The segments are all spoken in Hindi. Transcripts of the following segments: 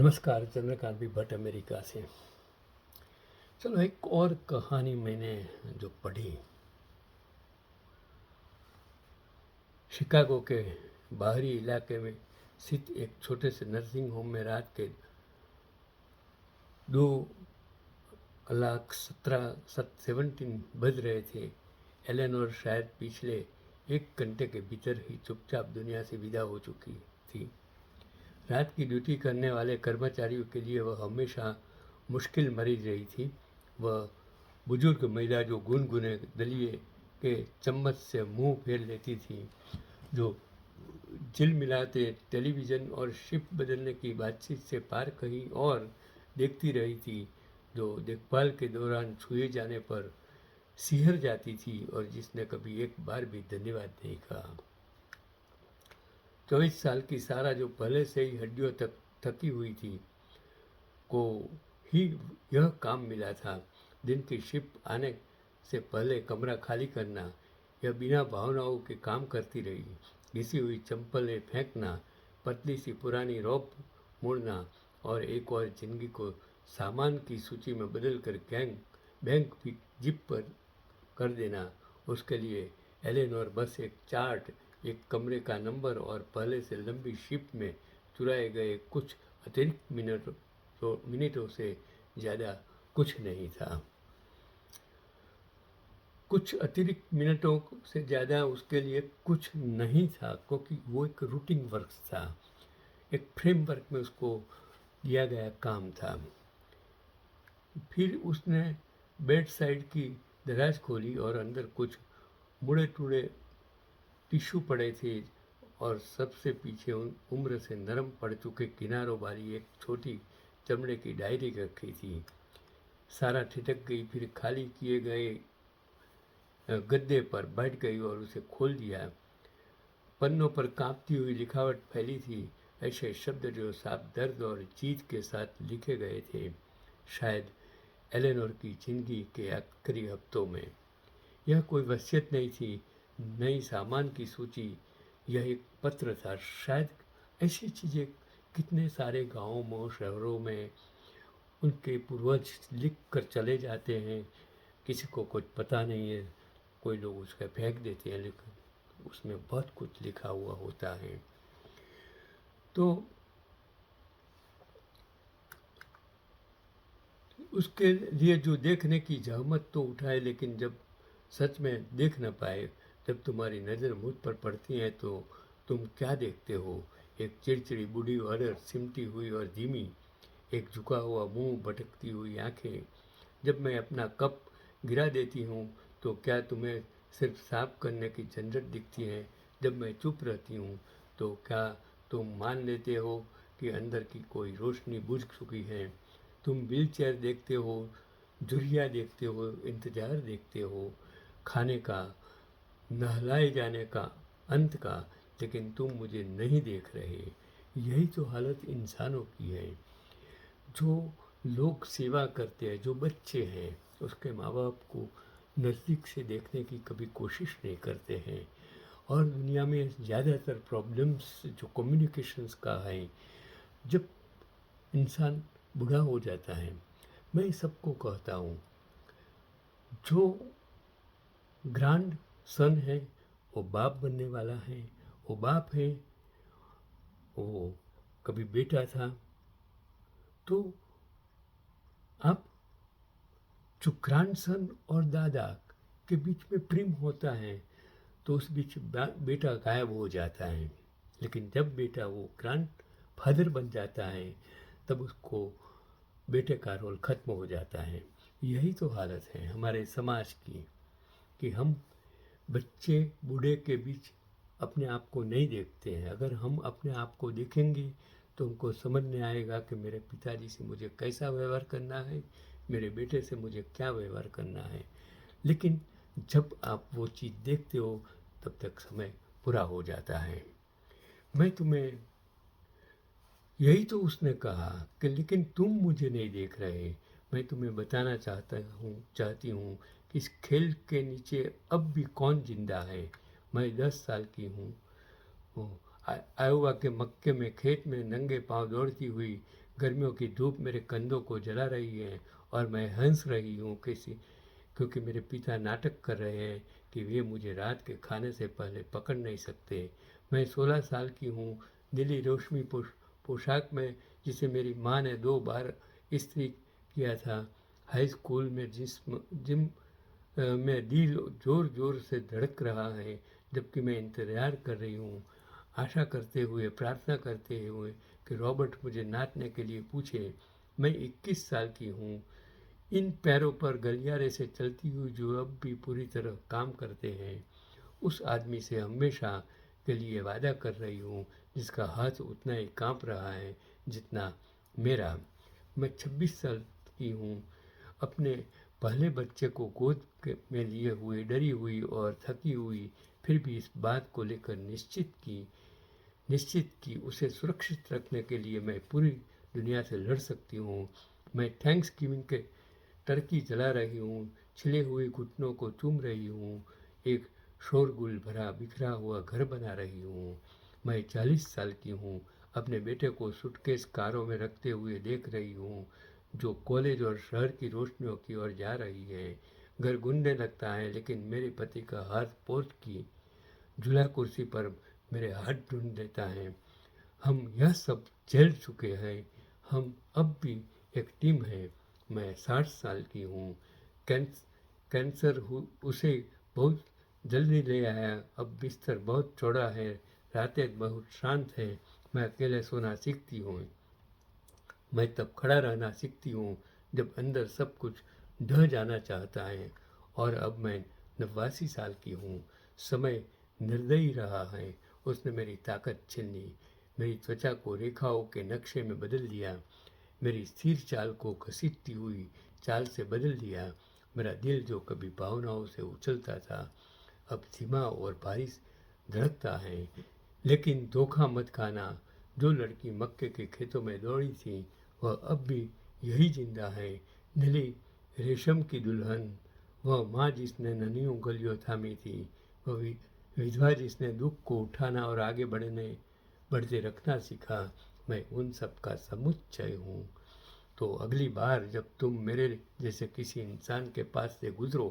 नमस्कार, चंद्रकांत भी भट्ट अमेरिका से। चलो एक और कहानी मैंने जो पढ़ी, शिकागो के बाहरी इलाके में स्थित एक छोटे से नर्सिंग होम में रात के 2:17 बज रहे थे। एलेनोर शायद पिछले 1 घंटे के भीतर ही चुपचाप दुनिया से विदा हो चुकी थी। रात की ड्यूटी करने वाले कर्मचारियों के लिए वह हमेशा मुश्किल मरीज रही थी। वह बुजुर्ग महिला जो गुनगुने दलिए के चम्मच से मुंह फेर लेती थी, जो झिलमिलाते टेलीविज़न और शिफ्ट बदलने की बातचीत से पार कहीं और देखती रही थी, जो देखभाल के दौरान छुए जाने पर सिहर जाती थी और जिसने कभी एक बार भी धन्यवाद नहीं कहा। 24 साल की सारा, जो पहले से ही हड्डियों तक थकी हुई थी, को ही यह काम मिला था। दिन की शिफ्ट आने से पहले कमरा खाली करना, यह बिना भावनाओं के काम करती रही। घिसी हुई चंपलें फेंकना, पतली सी पुरानी रोब मोड़ना और एक और जिंदगी को सामान की सूची में बदल कर बैंक भी जिप पर कर देना, उसके लिए एलेनोर बस एक चार्ट, एक कमरे का नंबर और पहले से लंबी शिफ्ट में चुराए गए कुछ अतिरिक्त मिनटों से ज़्यादा कुछ नहीं था। कुछ अतिरिक्त मिनटों से ज़्यादा उसके लिए कुछ नहीं था, क्योंकि वो एक रूटीन वर्क था, एक फ्रेमवर्क में उसको दिया गया काम था। फिर उसने बेड साइड की दराज खोली और अंदर कुछ मुड़े टुड़े टिश्यू पड़े थे और सबसे पीछे उम्र से नरम पड़ चुके किनारों वाली एक छोटी चमड़े की डायरी रखी थी। सारा ठिठक गई, फिर खाली किए गए गद्दे पर बैठ गई और उसे खोल दिया। पन्नों पर कांपती हुई लिखावट फैली थी, ऐसे शब्द जो साफ दर्द और जीत के साथ लिखे गए थे, शायद एलेनोर की जिंदगी के आखिरी हफ्तों में। यह कोई वसीयत नहीं थी, नई सामान की सूची, यह एक पत्र था। शायद ऐसी चीज़ें कितने सारे गांवों में, शहरों में उनके पूर्वज लिख कर चले जाते हैं, किसी को कुछ पता नहीं है, कोई लोग उसका फेंक देते हैं, लेकिन उसमें बहुत कुछ लिखा हुआ होता है। तो उसके लिए जो देखने की जहमत तो उठाए, लेकिन जब सच में देख न पाए, जब तुम्हारी नज़र मुझ पर पड़ती है तो तुम क्या देखते हो? एक चिड़चिड़ी बूढ़ी औरत, सिमटी हुई और धीमी, एक झुका हुआ मुंह, भटकती हुई आंखें। जब मैं अपना कप गिरा देती हूँ तो क्या तुम्हें सिर्फ साफ करने की झंझट दिखती है? जब मैं चुप रहती हूँ तो क्या तुम मान लेते हो कि अंदर की कोई रोशनी बुझ चुकी है? तुम व्हीलचेयर देखते हो, झुर्रियाँ देखते हो, इंतज़ार देखते हो खाने का, नहलाए जाने का, अंत का, लेकिन तुम मुझे नहीं देख रहे। यही तो हालत इंसानों की है। जो लोग सेवा करते हैं, जो बच्चे हैं, उसके माँ बाप को नज़दीक से देखने की कभी कोशिश नहीं करते हैं। और दुनिया में ज़्यादातर प्रॉब्लम्स जो कम्युनिकेशंस का है, जब इंसान बूढ़ा हो जाता है। मैं सबको कहता हूँ, जो ग्रैंड सन है वो बाप बनने वाला है, वो बाप है, वो कभी बेटा था। तो आप जो ग्रैंड सन और दादा के बीच में प्रेम होता है, तो उस बीच बेटा गायब हो जाता है। लेकिन जब बेटा वो ग्रैंड फादर बन जाता है, तब उसको बेटे का रोल ख़त्म हो जाता है। यही तो हालत है हमारे समाज की, कि हम बच्चे बूढ़े के बीच अपने आप को नहीं देखते हैं। अगर हम अपने आप को देखेंगे तो हमको समझ में आएगा कि मेरे पिताजी से मुझे कैसा व्यवहार करना है, मेरे बेटे से मुझे क्या व्यवहार करना है। लेकिन जब आप वो चीज़ देखते हो, तब तक समय पूरा हो जाता है। मैं तुम्हें, यही तो उसने कहा कि लेकिन तुम मुझे नहीं देख रहे। मैं तुम्हें बताना चाहती हूँ कि इस खेल के नीचे अब भी कौन जिंदा है। मैं 10 साल की हूँ। आयोवा के मक्के में खेत में नंगे पांव दौड़ती हुई गर्मियों की धूप मेरे कंधों को जला रही है और मैं हंस रही हूँ क्योंकि मेरे पिता नाटक कर रहे हैं कि वे मुझे रात के खाने से पहले पकड़ नहीं सकते। मैं 16 साल की हूँ, नीली रेशमी पोशाक में, जिसे मेरी माँ ने 2 बार इस्त्री किया था। हाई स्कूल में जिम में दिल जोर जोर से धड़क रहा है, जबकि मैं इंतज़ार कर रही हूँ, आशा करते हुए, प्रार्थना करते हुए कि रॉबर्ट मुझे नाचने के लिए पूछे। मैं 21 साल की हूँ, इन पैरों पर गलियारे से चलती हुई जो अब भी पूरी तरह काम करते हैं। उस आदमी से हमेशा के लिए वादा कर रही हूँ जिसका हाथ उतना ही काँप रहा है जितना मेरा। मैं 26 साल की हूँ, अपने पहले बच्चे को गोद में लिए हुए, डरी हुई और थकी हुई, फिर भी इस बात को लेकर निश्चित कि उसे सुरक्षित रखने के लिए मैं पूरी दुनिया से लड़ सकती हूँ। मैं थैंक्स गिविंग के टर्की जला रही हूँ, छिले हुए घुटनों को चूम रही हूँ, एक शोरगुल भरा बिखरा हुआ घर बना रही हूँ। मैं 40 साल की हूँ, अपने बेटे को सूटकेस कारों में रखते हुए देख रही हूँ जो कॉलेज और शहर की रोशनियों की ओर जा रही है। घर गूंजने लगता है, लेकिन मेरे पति का हाथ पोस्ट की झूला कुर्सी पर मेरे हाथ ढूंढ देता है। हम यह सब झेल चुके हैं, हम अब भी एक टीम है। मैं 60 साल की हूँ, कैंसर उसे बहुत जल्दी ले आया, अब बिस्तर बहुत चौड़ा है, रातें बहुत शांत हैं, मैं अकेले सोना सीखती हूँ। मैं तब खड़ा रहना सीखती हूँ जब अंदर सब कुछ ढह जाना चाहता है। और अब मैं 89 साल की हूँ, समय निर्दयी रहा है, उसने मेरी ताकत छीन ली, मेरी त्वचा को रेखाओं के नक्शे में बदल दिया, मेरी स्थिर चाल को घसीटती हुई चाल से बदल दिया। मेरा दिल जो कभी भावनाओं से उछलता था, अब धीमा और भारी धड़कता है। लेकिन धोखा मत खाना, जो लड़की मक्के के खेतों में दौड़ी थी वह अब भी यही जिंदा है, नीली रेशम की दुल्हन, वह माँ जिसने नन्हियों गलियों थामी थी, वह विधवा जिसने दुख को उठाना और आगे बढ़ते रखना सीखा। मैं उन सब का समुच्चय हूँ। तो अगली बार जब तुम मेरे जैसे किसी इंसान के पास से गुजरो,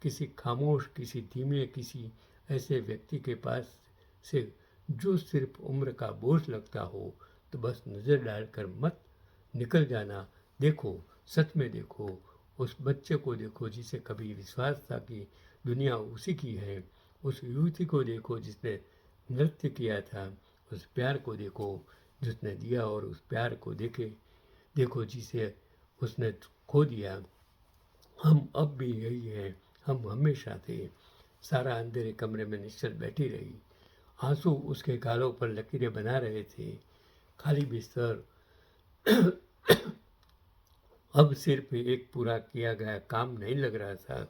किसी खामोश, किसी धीमे, किसी ऐसे व्यक्ति के पास से जो सिर्फ उम्र का बोझ लगता हो, तो बस नज़र डालकर मत निकल जाना। देखो, सच में देखो, उस बच्चे को देखो जिसे कभी विश्वास था कि दुनिया उसी की है, उस युवती को देखो जिसने नृत्य किया था, उस प्यार को देखो जिसने दिया, और उस प्यार को देखो जिसे उसने खो दिया। हम अब भी यही हैं, हम हमेशा थे। सारा अंधेरे कमरे में निश्चल बैठी रही, आंसू उसके गालों पर लकीरें बना रहे थे। खाली बिस्तर अब सिर्फ एक पूरा किया गया काम नहीं लग रहा था,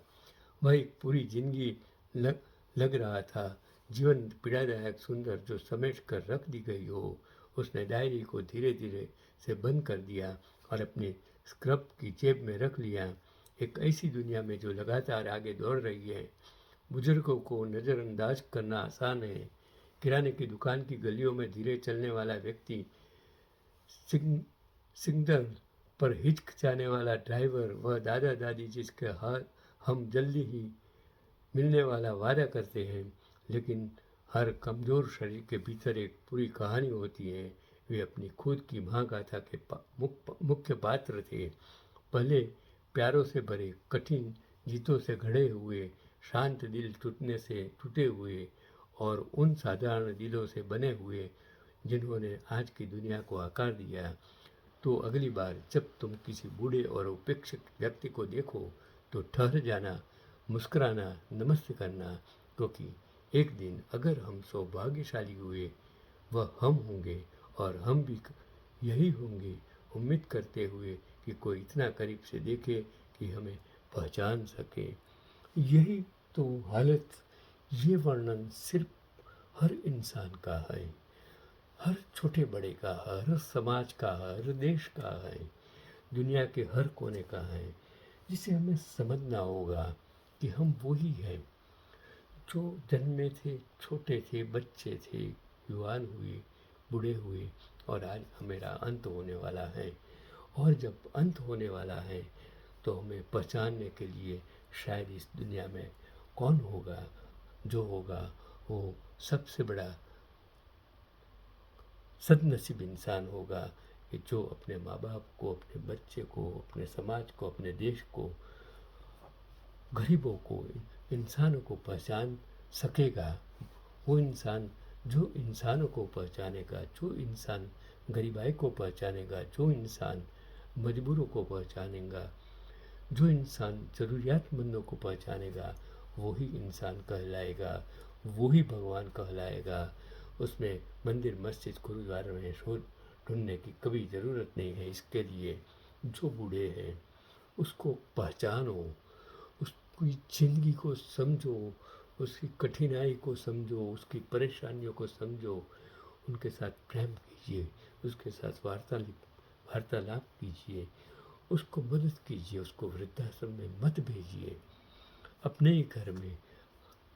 वह एक पूरी जिंदगी लग रहा था। जीवन पीड़ादायक सुंदर जो समेट कर रख दी गई हो। उसने डायरी को धीरे धीरे से बंद कर दिया और अपनी स्क्रब की जेब में रख लिया। एक ऐसी दुनिया में जो लगातार आगे दौड़ रही है। बुजुर्गों को नज़रअंदाज करना आसान है। किराने की दुकान की गलियों में धीरे चलने वाला व्यक्ति, सिग्नल पर हिचकिचाने वाला ड्राइवर, वह दादा दादी जिसके हाथ हम जल्दी ही मिलने वाला वादा करते हैं, लेकिन हर कमज़ोर शरीर के भीतर एक पूरी कहानी होती है। वे अपनी खुद की महागाथा के मुख्य पात्र थे। पहले प्यारों से भरे, कठिन जीतों से घड़े हुए, शांत दिल टूटे हुए, और उन साधारण दिलों से बने हुए जिन्होंने आज की दुनिया को आकार दिया। तो अगली बार जब तुम किसी बूढ़े और उपेक्षित व्यक्ति को देखो, तो ठहर जाना, मुस्कुराना, नमस्ते करना, क्योंकि एक दिन अगर हम सौभाग्यशाली हुए, वह हम होंगे, और हम भी यही होंगे, उम्मीद करते हुए कि कोई इतना करीब से देखे कि हमें पहचान सके। यही तो हालत, ये वर्णन सिर्फ हर इंसान का है, हर छोटे बड़े का, हर समाज का, हर देश का है, दुनिया के हर कोने का है, जिसे हमें समझना होगा कि हम वही हैं जो जन्मे थे, छोटे थे, बच्चे थे, युवान हुए, बूढ़े हुए, और आज मेरा अंत होने वाला है। और जब अंत होने वाला है तो हमें पहचानने के लिए शायद इस दुनिया में कौन होगा, जो होगा वो सबसे बड़ा सद्नसीब इंसान होगा कि जो अपने माँ बाप को, अपने बच्चे को, अपने समाज को, अपने देश को, गरीबों को, इंसानों को पहचान सकेगा। वो इंसान जो इंसानों को पहचानेगा, जो इंसान गरीबाई को पहचानेगा, जो इंसान मजबूरों को पहचानेगा, जो इंसान ज़रूरियातमंदों को पहचानेगा, वही इंसान कहलाएगा, वही भगवान कहलाएगा। उसमें मंदिर, मस्जिद, गुरुद्वारे में शोध ढूंढने की कभी ज़रूरत नहीं है। इसके लिए जो बूढ़े हैं उसको पहचानो, उसकी ज़िंदगी को समझो, उसकी कठिनाई को समझो, उसकी परेशानियों को समझो, उनके साथ प्रेम कीजिए, उसके साथ वार्तालाप कीजिए, उसको मदद कीजिए, उसको वृद्धाश्रम में मत भेजिए। अपने ही घर में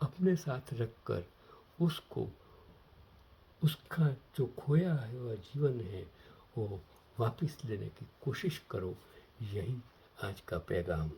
अपने साथ रखकर उसको, उसका जो खोया हुआ जीवन है वो वापस लेने की कोशिश करो। यही आज का पैगाम।